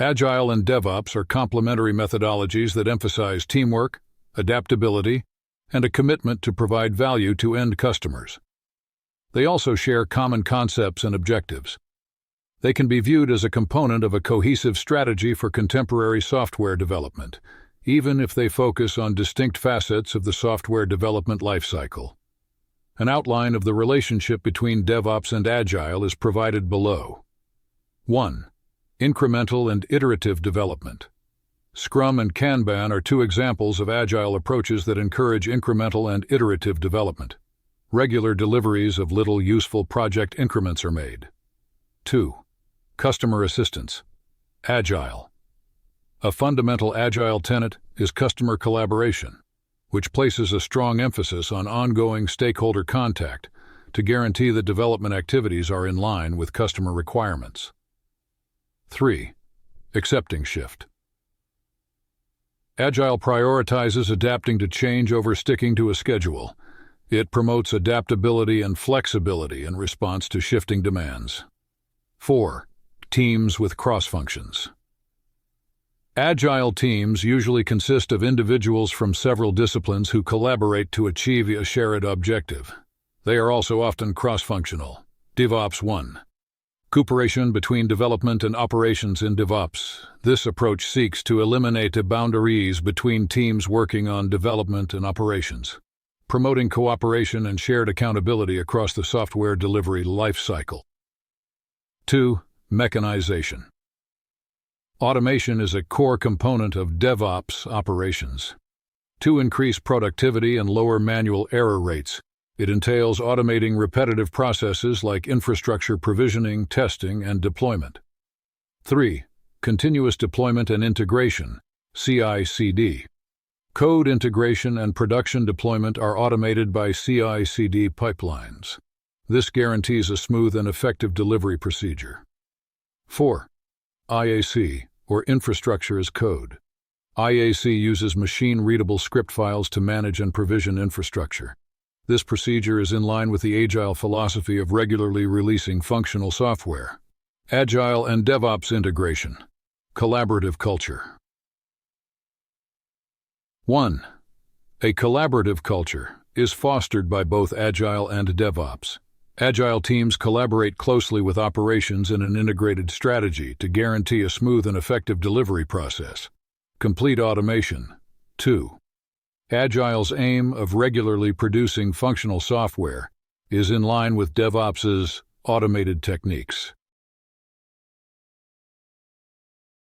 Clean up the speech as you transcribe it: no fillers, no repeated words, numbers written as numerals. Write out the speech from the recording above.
Agile and DevOps are complementary methodologies that emphasize teamwork, adaptability, and a commitment to provide value to end customers. They also share common concepts and objectives. They can be viewed as a component of a cohesive strategy for contemporary software development, even if they focus on distinct facets of the software development lifecycle. An outline of the relationship between DevOps and Agile is provided below. 1. Incremental and iterative development. Scrum and Kanban are two examples of Agile approaches that encourage incremental and iterative development. Regular deliveries of little useful project increments are made. 2. Customer assistance. Agile. A fundamental Agile tenet is customer collaboration, which places a strong emphasis on ongoing stakeholder contact to guarantee that development activities are in line with customer requirements. 3. Accepting shift. Agile prioritizes adapting to change over sticking to a schedule. It promotes adaptability and flexibility in response to shifting demands. 4. Teams with cross-functions. Agile teams usually consist of individuals from several disciplines who collaborate to achieve a shared objective. They are also often cross-functional. DevOps 1. Cooperation between development and operations in DevOps. This approach seeks to eliminate the boundaries between teams working on development and operations, promoting cooperation and shared accountability across the software delivery lifecycle. 2. Mechanization. Automation is a core component of DevOps operations. To increase productivity and lower manual error rates, it entails automating repetitive processes like infrastructure provisioning, testing, and deployment. 3. Continuous deployment and integration, CI/CD. Code integration and production deployment are automated by CI/CD pipelines. This guarantees a smooth and effective delivery procedure. 4. IAC, or Infrastructure as Code. IAC uses machine-readable script files to manage and provision infrastructure. This procedure is in line with the Agile philosophy of regularly releasing functional software. Agile and DevOps integration. Collaborative culture. 1. A collaborative culture is fostered by both Agile and DevOps. Agile teams collaborate closely with operations in an integrated strategy to guarantee a smooth and effective delivery process. Complete automation. 2. Agile's aim of regularly producing functional software is in line with DevOps's automated techniques.